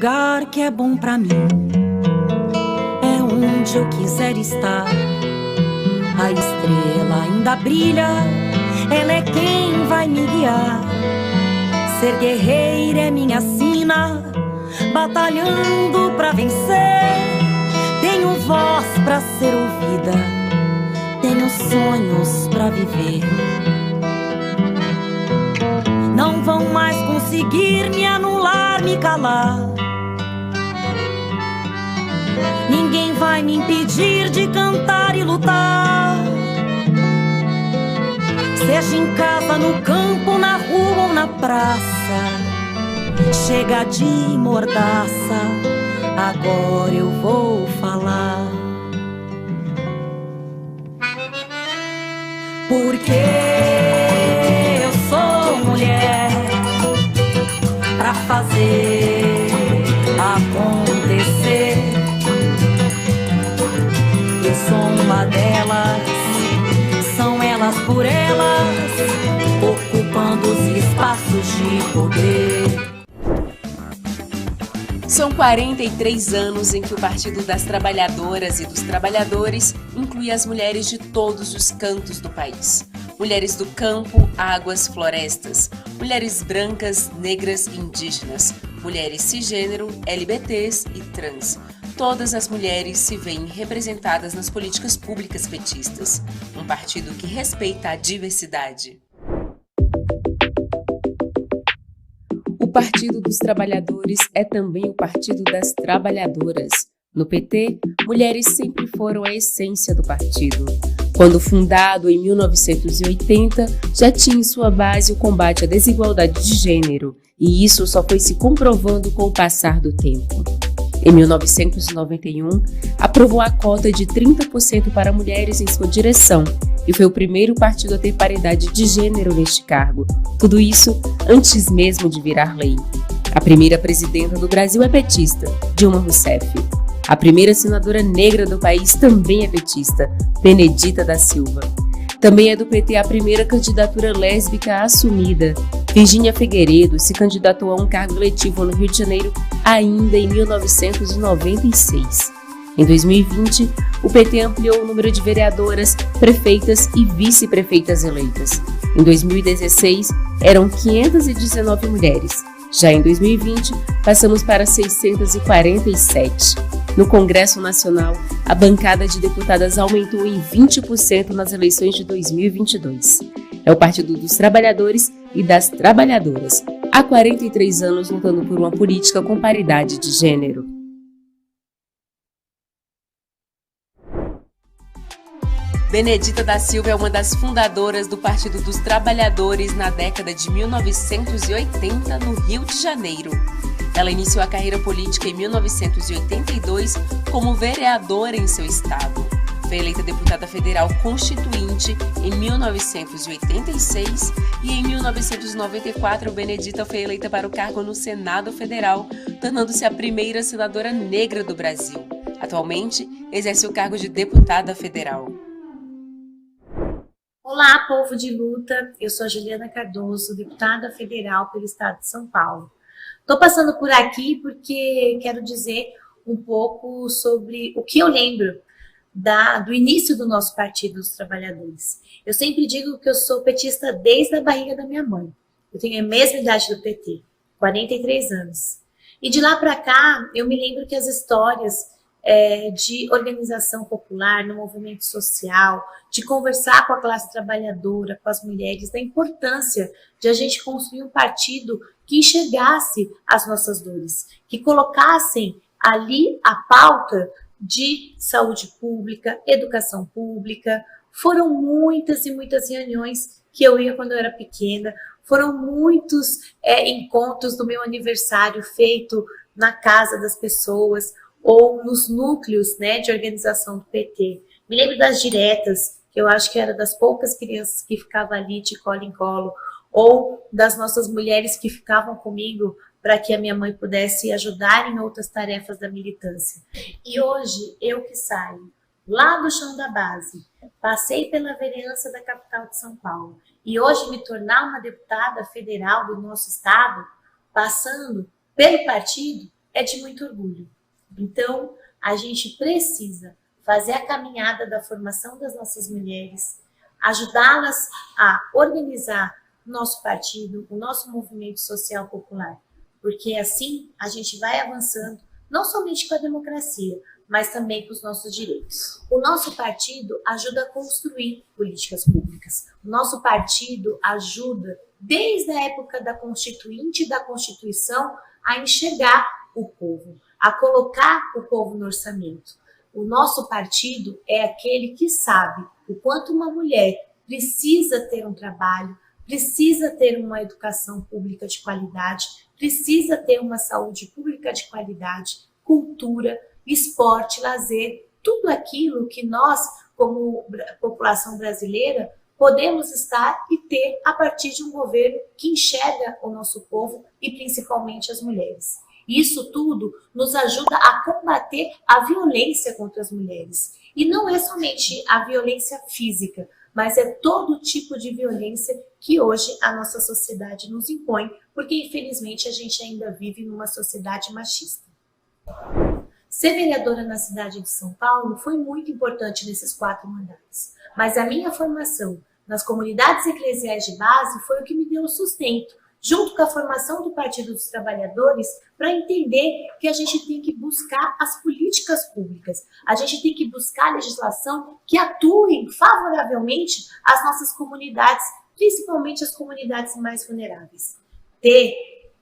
lugar que é bom pra mim, é onde eu quiser estar. A estrela ainda brilha, ela é quem vai me guiar. Ser guerreira é minha sina, batalhando pra vencer. Tenho voz pra ser ouvida, tenho sonhos pra viver. Não vão mais conseguir me anular, me calar. Ninguém vai me impedir de cantar e lutar. Seja em casa, no campo, na rua ou na praça. Chega de mordaça, agora eu vou falar. Porque eu sou mulher pra fazer acontecer. Eu sou uma delas, são elas por elas, ocupando os espaços de poder. São 43 anos em que o Partido das Trabalhadoras e dos Trabalhadores inclui as mulheres de todos os cantos do país. Mulheres do campo, águas, florestas, mulheres brancas, negras e indígenas, mulheres cisgênero, LGBTs e trans. Todas as mulheres se veem representadas nas políticas públicas petistas. Um partido que respeita a diversidade. O Partido dos Trabalhadores é também o Partido das Trabalhadoras. No PT, mulheres sempre foram a essência do partido. Quando fundado em 1980, já tinha em sua base o combate à desigualdade de gênero, e isso só foi se comprovando com o passar do tempo. Em 1991, aprovou a cota de 30% para mulheres em sua direção e foi o primeiro partido a ter paridade de gênero neste cargo. Tudo isso antes mesmo de virar lei. A primeira presidenta do Brasil é petista, Dilma Rousseff. A primeira senadora negra do país também é petista, Benedita da Silva. Também é do PT a primeira candidatura lésbica assumida. Virgínia Figueiredo se candidatou a um cargo eletivo no Rio de Janeiro ainda em 1996. Em 2020, o PT ampliou o número de vereadoras, prefeitas e vice-prefeitas eleitas. Em 2016, eram 519 mulheres. Já em 2020, passamos para 647. No Congresso Nacional, a bancada de deputadas aumentou em 20% nas eleições de 2022. É o Partido dos Trabalhadores e das Trabalhadoras, há 43 anos lutando por uma política com paridade de gênero. Benedita da Silva é uma das fundadoras do Partido dos Trabalhadores na década de 1980, no Rio de Janeiro. Ela iniciou a carreira política em 1982 como vereadora em seu estado. Foi eleita deputada federal constituinte em 1986 e em 1994 Benedita foi eleita para o cargo no Senado Federal, tornando-se a primeira senadora negra do Brasil. Atualmente, exerce o cargo de deputada federal. Olá, povo de luta, eu sou a Juliana Cardoso, deputada federal pelo estado de São Paulo. Estou passando por aqui porque quero dizer um pouco sobre o que eu lembro do início do nosso Partido dos Trabalhadores. Eu sempre digo que eu sou petista desde a barriga da minha mãe. Eu tenho a mesma idade do PT, 43 anos. E de lá para cá, eu me lembro que as histórias de organização popular no movimento social, de conversar com a classe trabalhadora, com as mulheres, da importância de a gente construir um partido que enxergasse as nossas dores, que colocassem ali a pauta de saúde pública, educação pública. Foram muitas e muitas reuniões que eu ia quando eu era pequena, foram muitos encontros do meu aniversário feito na casa das pessoas, ou nos núcleos, né, de organização do PT. Me lembro das diretas, que eu acho que era das poucas crianças que ficavam ali de colo em colo, ou das nossas mulheres que ficavam comigo para que a minha mãe pudesse ajudar em outras tarefas da militância. E hoje, eu que saio lá do chão da base, passei pela vereança da capital de São Paulo, e hoje me tornar uma deputada federal do nosso estado, passando pelo partido, é de muito orgulho. Então, a gente precisa fazer a caminhada da formação das nossas mulheres, ajudá-las a organizar o nosso partido, o nosso movimento social popular, porque assim a gente vai avançando, não somente com a democracia, mas também com os nossos direitos. O nosso partido ajuda a construir políticas públicas. O nosso partido ajuda, desde a época da Constituinte e da Constituição, a enxergar o povo, a colocar o povo no orçamento. O nosso partido é aquele que sabe o quanto uma mulher precisa ter um trabalho, precisa ter uma educação pública de qualidade, precisa ter uma saúde pública de qualidade, cultura, esporte, lazer, tudo aquilo que nós, como população brasileira, podemos estar e ter a partir de um governo que enxerga o nosso povo e principalmente as mulheres. Isso tudo nos ajuda a combater a violência contra as mulheres. E não é somente a violência física, mas é todo tipo de violência que hoje a nossa sociedade nos impõe, porque infelizmente a gente ainda vive numa sociedade machista. Ser vereadora na cidade de São Paulo foi muito importante nesses 4 mandatos, mas a minha formação nas comunidades eclesiais de base foi o que me deu o sustento, junto com a formação do Partido dos Trabalhadores, para entender que a gente tem que buscar as políticas públicas, a gente tem que buscar legislação que atue favoravelmente às nossas comunidades, principalmente as comunidades mais vulneráveis. Ter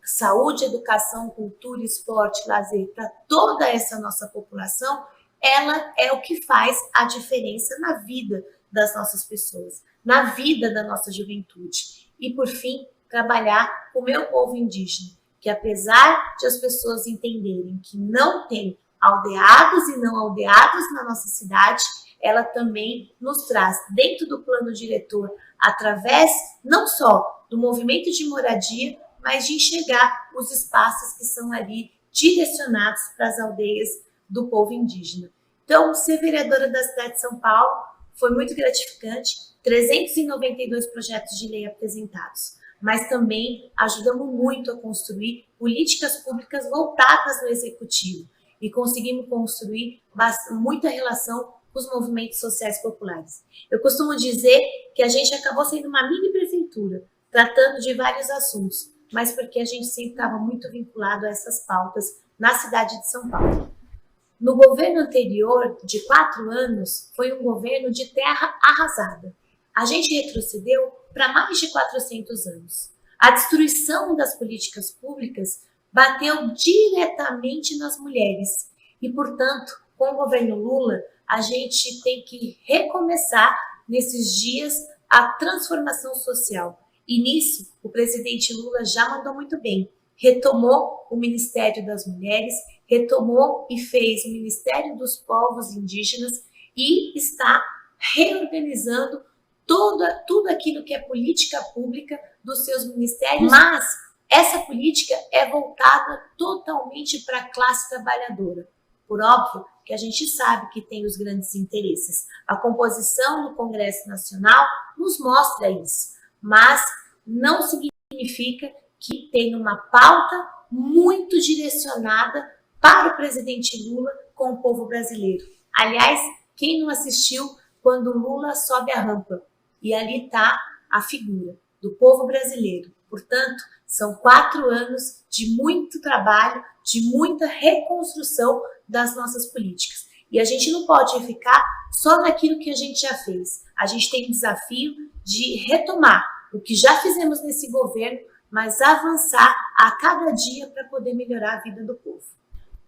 saúde, educação, cultura, esporte, lazer para toda essa nossa população, ela é o que faz a diferença na vida das nossas pessoas, na vida da nossa juventude. E, por fim, trabalhar com o meu povo indígena, que apesar de as pessoas entenderem que não tem aldeados e não aldeados na nossa cidade, ela também nos traz dentro do plano diretor, através não só do movimento de moradia, mas de enxergar os espaços que são ali direcionados para as aldeias do povo indígena. Então, ser vereadora da cidade de São Paulo foi muito gratificante, 392 projetos de lei apresentados, mas também ajudamos muito a construir políticas públicas voltadas no executivo e conseguimos construir muita relação com os movimentos sociais populares. Eu costumo dizer que a gente acabou sendo uma mini prefeitura, tratando de vários assuntos, mas porque a gente sempre estava muito vinculado a essas pautas na cidade de São Paulo. No governo anterior, de 4 anos, foi um governo de terra arrasada. A gente retrocedeu para mais de 400 anos. A destruição das políticas públicas bateu diretamente nas mulheres e, portanto, com o governo Lula, a gente tem que recomeçar nesses dias a transformação social. E nisso, o presidente Lula já mandou muito bem. Retomou o Ministério das Mulheres, retomou e fez o Ministério dos Povos Indígenas e está reorganizando tudo aquilo que é política pública dos seus ministérios, mas essa política é voltada totalmente para a classe trabalhadora. Por óbvio que a gente sabe que tem os grandes interesses. A composição do Congresso Nacional nos mostra isso, mas não significa que tem uma pauta muito direcionada para o presidente Lula com o povo brasileiro. Aliás, quem não assistiu quando o Lula sobe a rampa? E ali está a figura do povo brasileiro. Portanto, são 4 anos de muito trabalho, de muita reconstrução das nossas políticas. E a gente não pode ficar só naquilo que a gente já fez. A gente tem o desafio de retomar o que já fizemos nesse governo, mas avançar a cada dia para poder melhorar a vida do povo.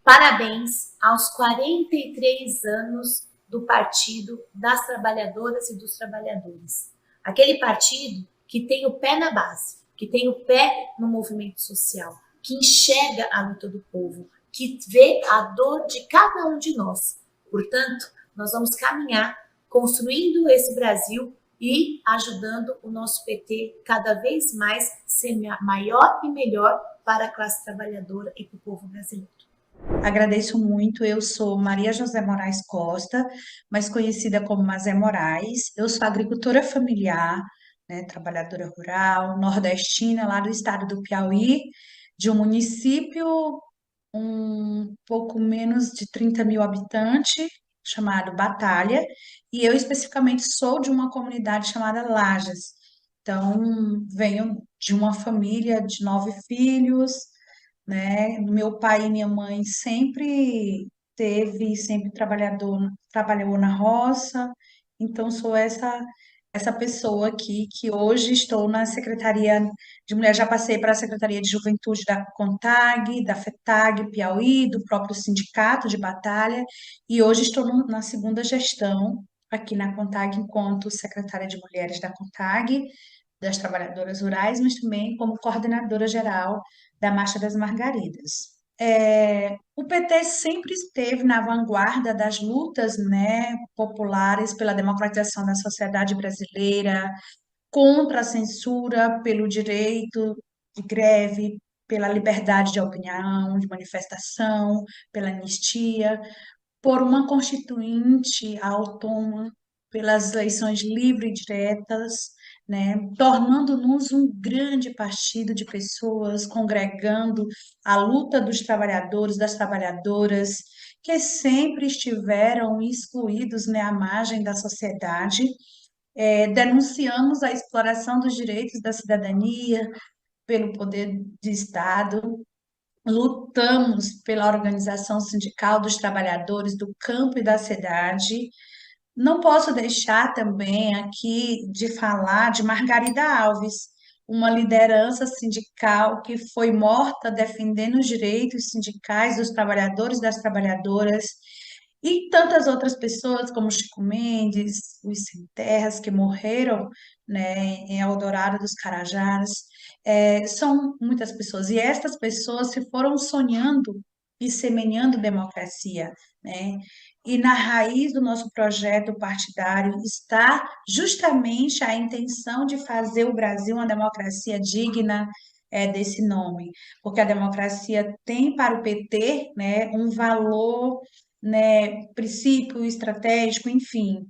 Parabéns aos 43 anos do Partido das Trabalhadoras e dos Trabalhadores. Aquele partido que tem o pé na base, que tem o pé no movimento social, que enxerga a luta do povo, que vê a dor de cada um de nós. Portanto, nós vamos caminhar construindo esse Brasil e ajudando o nosso PT cada vez mais ser maior e melhor para a classe trabalhadora e para o povo brasileiro. Agradeço muito. Eu sou Maria José Moraes Costa, mais conhecida como Mazé Moraes. Eu sou agricultora familiar, né, trabalhadora rural, nordestina, lá do estado do Piauí, de um município um pouco menos de 30 mil habitantes, chamado Batalha, e eu especificamente sou de uma comunidade chamada Lajes. Então, venho de uma família de 9 filhos, né? Meu pai e minha mãe sempre trabalhou na roça, então sou essa pessoa aqui que hoje estou na Secretaria de Mulher, já passei para a Secretaria de Juventude da CONTAG, da FETAG, Piauí, do próprio sindicato de Batalha, e hoje estou na segunda gestão aqui na CONTAG enquanto secretária de Mulheres da CONTAG, das trabalhadoras rurais, mas também como coordenadora geral da Marcha das Margaridas. O PT sempre esteve na vanguarda das lutas, né, populares pela democratização da sociedade brasileira, contra a censura, pelo direito de greve, pela liberdade de opinião, de manifestação, pela anistia, por uma constituinte autônoma, pelas eleições livres e diretas, né, tornando-nos um grande partido de pessoas congregando a luta dos trabalhadores, das trabalhadoras, que sempre estiveram excluídos, né, à margem da sociedade. Denunciamos a exploração dos direitos da cidadania pelo poder de Estado, lutamos pela organização sindical dos trabalhadores do campo e da cidade. Não posso deixar também aqui de falar de Margarida Alves, uma liderança sindical que foi morta defendendo os direitos sindicais dos trabalhadores e das trabalhadoras, e tantas outras pessoas, como Chico Mendes, Luiz Sem Terras, que morreram, né, em Eldorado dos Carajás. São muitas pessoas, e estas pessoas se foram sonhando e semeando democracia, né? E na raiz do nosso projeto partidário está justamente a intenção de fazer o Brasil uma democracia digna, desse nome, porque a democracia tem para o PT, né, um valor, né, princípio estratégico, enfim.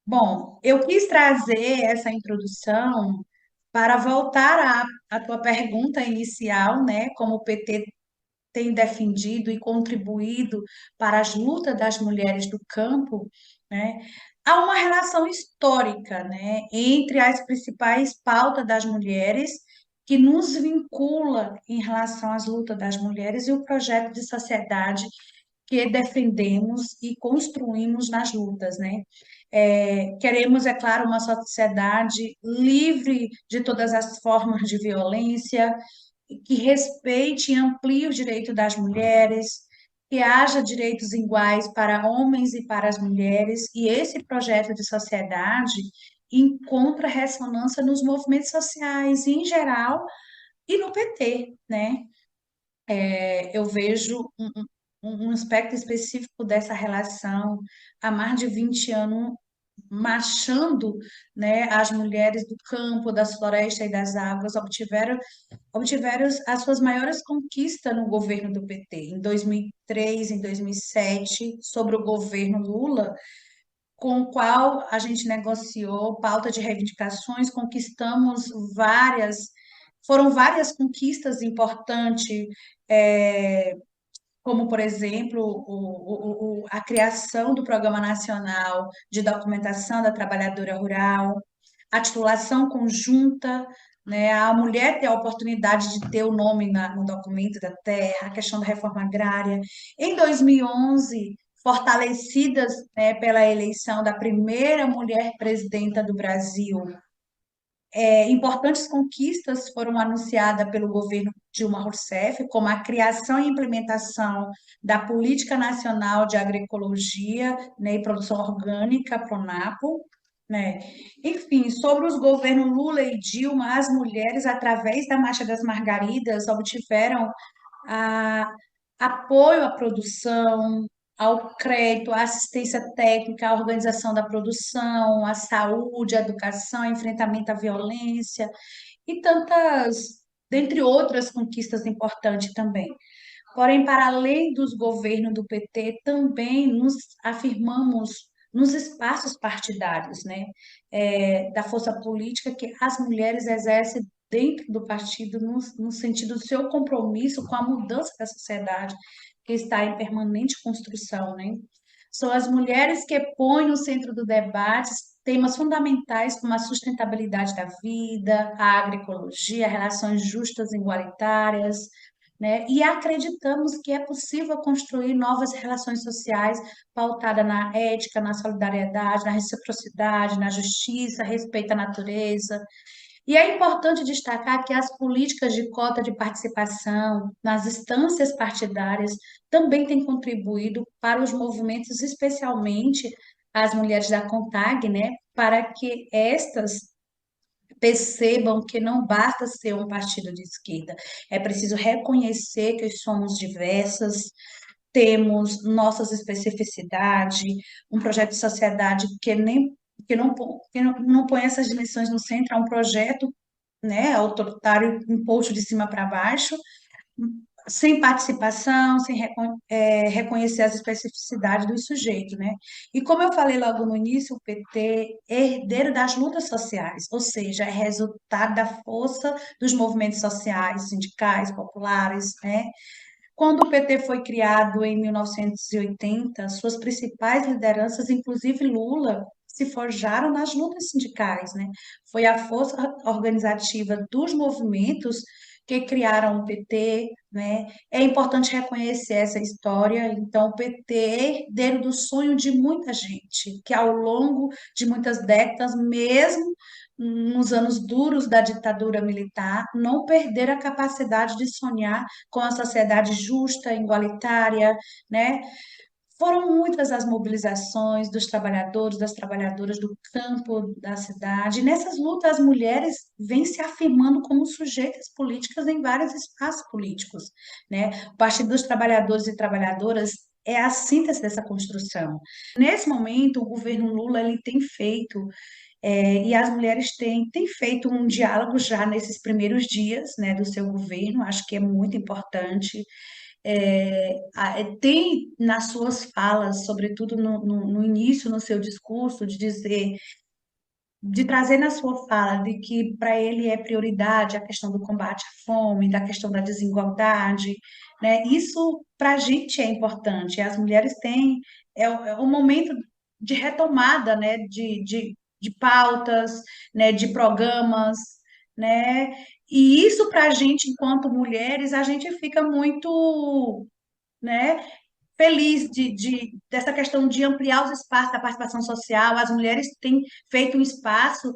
Bom, eu quis trazer essa introdução para voltar à tua pergunta inicial, né, como o PT tem defendido e contribuído para as lutas das mulheres do campo, né? Há uma relação histórica, né, entre as principais pautas das mulheres que nos vincula em relação às lutas das mulheres e o projeto de sociedade que defendemos e construímos nas lutas, né? Queremos, é claro, uma sociedade livre de todas as formas de violência, que respeite e amplie os direitos das mulheres, que haja direitos iguais para homens e para as mulheres, e esse projeto de sociedade encontra ressonância nos movimentos sociais em geral e no PT, né? Eu vejo um aspecto específico dessa relação há mais de 20 anos marchando, né, as mulheres do campo, das florestas e das águas obtiveram as suas maiores conquistas no governo do PT. Em 2003, em 2007, sobre o governo Lula, com o qual a gente negociou pauta de reivindicações, conquistamos foram várias conquistas importantes, como, por exemplo, a criação do Programa Nacional de Documentação da Trabalhadora Rural, a titulação conjunta, né, a mulher ter a oportunidade de ter o nome no documento da terra, a questão da reforma agrária. Em 2011, fortalecidas, né, pela eleição da primeira mulher presidenta do Brasil, importantes conquistas foram anunciadas pelo governo Dilma Rousseff, como a criação e implementação da Política Nacional de Agroecologia, né, e Produção Orgânica, PRONAPO, né? Enfim, sobre os governos Lula e Dilma, as mulheres, através da Marcha das Margaridas, obtiveram a, apoio à produção, ao crédito, à assistência técnica, à organização da produção, à saúde, à educação, ao enfrentamento à violência e tantas, dentre outras conquistas importantes também. Porém, para além dos governos do PT, também nos afirmamos nos espaços partidários, né, da força política que as mulheres exercem dentro do partido, no sentido do seu compromisso com a mudança da sociedade, que está em permanente construção, né? São as mulheres que põem no centro do debate temas fundamentais como a sustentabilidade da vida, a agroecologia, relações justas e igualitárias, né? E acreditamos que é possível construir novas relações sociais pautadas na ética, na solidariedade, na reciprocidade, na justiça, respeito à natureza. E é importante destacar que as políticas de cota de participação nas instâncias partidárias também têm contribuído para os movimentos, especialmente as mulheres da CONTAG, né, para que estas percebam que não basta ser um partido de esquerda, é preciso reconhecer que somos diversas, temos nossas especificidades, um projeto de sociedade que não põe essas dimensões no centro, é um projeto, né, autoritário, imposto de cima para baixo, sem participação, sem reconhecer as especificidades dos sujeitos, né? E como eu falei logo no início, o PT é herdeiro das lutas sociais, ou seja, é resultado da força dos movimentos sociais, sindicais, populares, né? Quando o PT foi criado em 1980, suas principais lideranças, inclusive Lula, se forjaram nas lutas sindicais, né? Foi a força organizativa dos movimentos que criaram o PT, né? É importante reconhecer essa história. Então, o PT é herdeiro do sonho de muita gente, que ao longo de muitas décadas, mesmo nos anos duros da ditadura militar, não perderam a capacidade de sonhar com a sociedade justa, igualitária, né? Foram muitas as mobilizações dos trabalhadores, das trabalhadoras do campo, da cidade. E nessas lutas, as mulheres vêm se afirmando como sujeitas políticas em vários espaços políticos, né? O Partido dos Trabalhadores e Trabalhadoras é a síntese dessa construção. Nesse momento, o governo Lula ele tem feito e as mulheres têm feito um diálogo já nesses primeiros dias, né, do seu governo, acho que é muito importante. Tem nas suas falas, sobretudo no início, no seu discurso, de trazer na sua fala de que para ele é prioridade a questão do combate à fome, da questão da desigualdade, né? Isso para a gente é importante. As mulheres têm um momento de retomada, né? De pautas, né? De programas, né? E isso para a gente, enquanto mulheres, a gente fica muito, né, feliz dessa questão de ampliar os espaços da participação social. As mulheres têm feito um espaço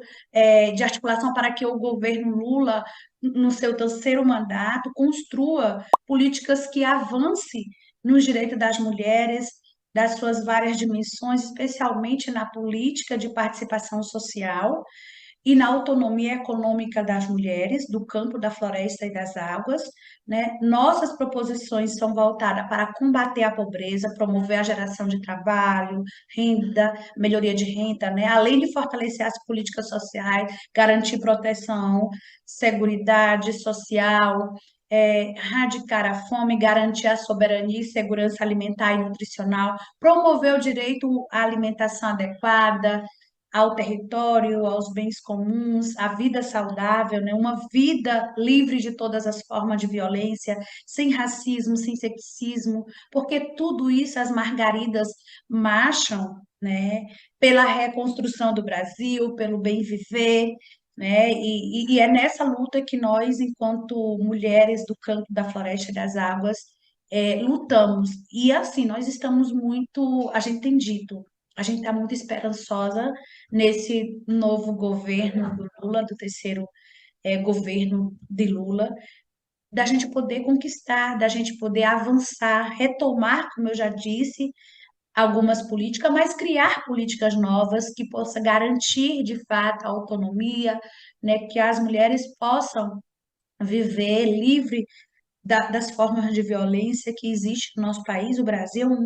de articulação para que o governo Lula, no seu terceiro mandato, construa políticas que avancem nos direitos das mulheres, das suas várias dimensões, especialmente na política de participação social e na autonomia econômica das mulheres, do campo, da floresta e das águas, né? Nossas proposições são voltadas para combater a pobreza, promover a geração de trabalho, renda, melhoria de renda, né? Além de fortalecer as políticas sociais, garantir proteção, seguridade social, erradicar a fome, garantir a soberania e segurança alimentar e nutricional, promover o direito à alimentação adequada, ao território, aos bens comuns, à vida saudável, né? Uma vida livre de todas as formas de violência, sem racismo, sem sexismo, porque tudo isso as margaridas marcham, né? Pela reconstrução do Brasil, pelo bem viver, né? E é nessa luta que nós, enquanto mulheres do campo, da floresta e das águas, lutamos. E assim, nós estamos muito, a gente tem dito, a gente está muito esperançosa nesse novo governo do Lula, do terceiro governo de Lula, da gente poder conquistar, da gente poder avançar, retomar, como eu já disse, algumas políticas, mas criar políticas novas que possa garantir de fato a autonomia, né, que as mulheres possam viver livre das formas de violência que existe no nosso país. O Brasil é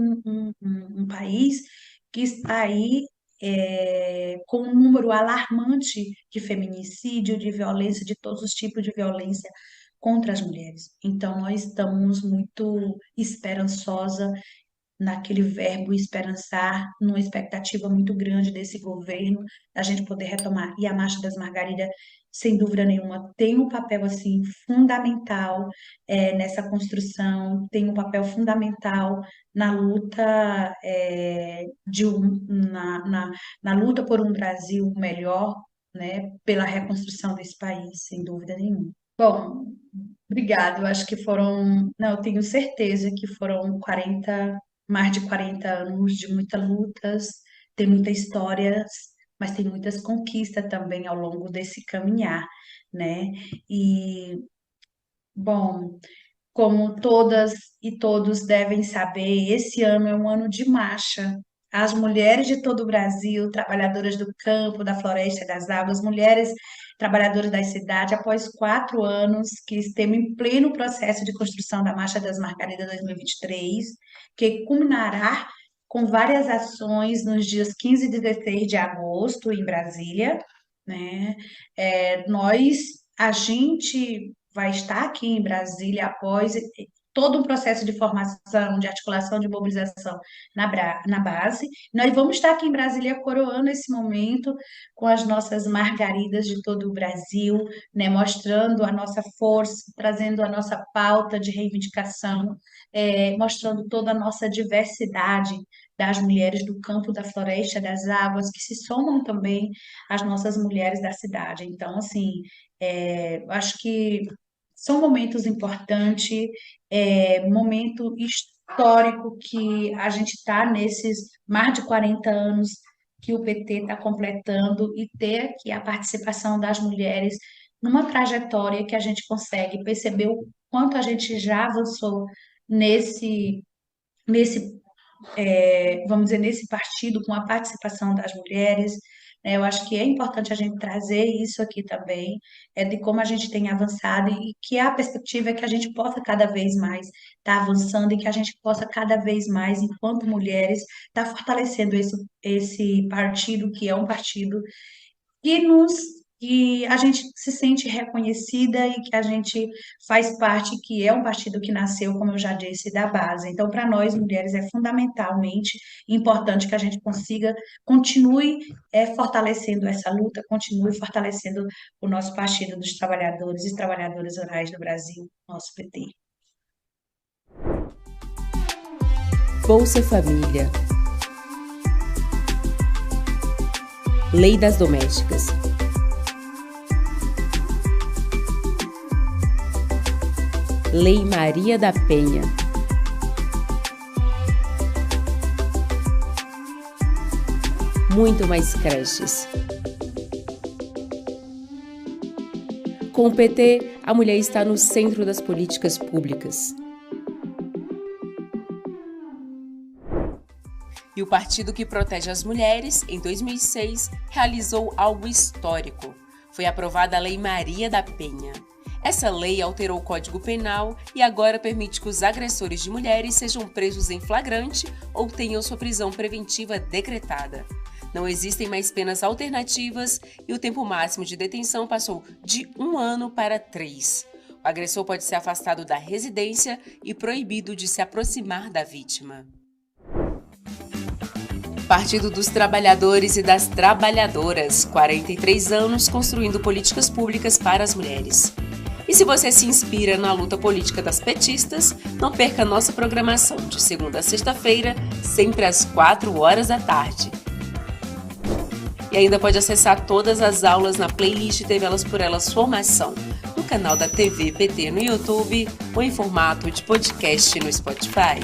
um país que está aí com um número alarmante de feminicídio, de violência, de todos os tipos de violência contra as mulheres. Então, nós estamos muito esperançosa naquele verbo esperançar, numa expectativa muito grande desse governo, da gente poder retomar. E a Marcha das Margaridas sem dúvida nenhuma, tem um papel assim fundamental nessa construção, tem um papel fundamental na luta na luta por um Brasil melhor, né, pela reconstrução desse país, sem dúvida nenhuma. Bom, obrigada. Eu acho que não, eu tenho certeza que foram mais de 40 anos de muitas lutas, tem muitas histórias, mas tem muitas conquistas também ao longo desse caminhar, né? E, bom, como todas e todos devem saber, esse ano é um ano de marcha. As mulheres de todo o Brasil, trabalhadoras do campo, da floresta, das águas, mulheres trabalhadoras da cidade, após 4 anos que estamos em pleno processo de construção da Marcha das Margaridas 2023, que culminará com várias ações nos dias 15 e 16 de agosto em Brasília, né? A gente vai estar aqui em Brasília após todo um processo de formação, de articulação, de mobilização na base. Nós vamos estar aqui em Brasília coroando esse momento com as nossas margaridas de todo o Brasil, né, mostrando a nossa força, trazendo a nossa pauta de reivindicação, mostrando toda a nossa diversidade das mulheres do campo, da floresta, das águas, que se somam também às nossas mulheres da cidade. Então, assim, acho que são momentos importantes, momento histórico que a gente está nesses mais de 40 anos que o PT está completando e ter aqui a participação das mulheres numa trajetória que a gente consegue perceber o quanto a gente já avançou nesse vamos dizer, nesse partido, com a participação das mulheres, né? Eu acho que é importante a gente trazer isso aqui também, de como a gente tem avançado e que a perspectiva é que a gente possa cada vez mais estar avançando e que a gente possa cada vez mais, enquanto mulheres, estar fortalecendo esse partido, que é um partido que a gente se sente reconhecida e que a gente faz parte, que é um partido que nasceu, como eu já disse, da base. Então, para nós, mulheres, é fundamentalmente importante que a gente continue fortalecendo essa luta, continue fortalecendo o nosso Partido dos Trabalhadores e Trabalhadoras Rurais do Brasil, nosso PT. Bolsa Família. Lei das Domésticas. Lei Maria da Penha. Muito mais creches. Com o PT, a mulher está no centro das políticas públicas. E o partido que protege as mulheres, em 2006, realizou algo histórico. Foi aprovada a Lei Maria da Penha. Essa lei alterou o Código Penal e agora permite que os agressores de mulheres sejam presos em flagrante ou tenham sua prisão preventiva decretada. Não existem mais penas alternativas e o tempo máximo de detenção passou de 1 ano para 3. O agressor pode ser afastado da residência e proibido de se aproximar da vítima. Partido dos Trabalhadores e das Trabalhadoras, 43 anos construindo políticas públicas para as mulheres. E se você se inspira na luta política das petistas, não perca nossa programação de segunda a sexta-feira, sempre às 4 da tarde. E ainda pode acessar todas as aulas na playlist TV Elas por Elas Formação, no canal da TV PT no YouTube ou em formato de podcast no Spotify.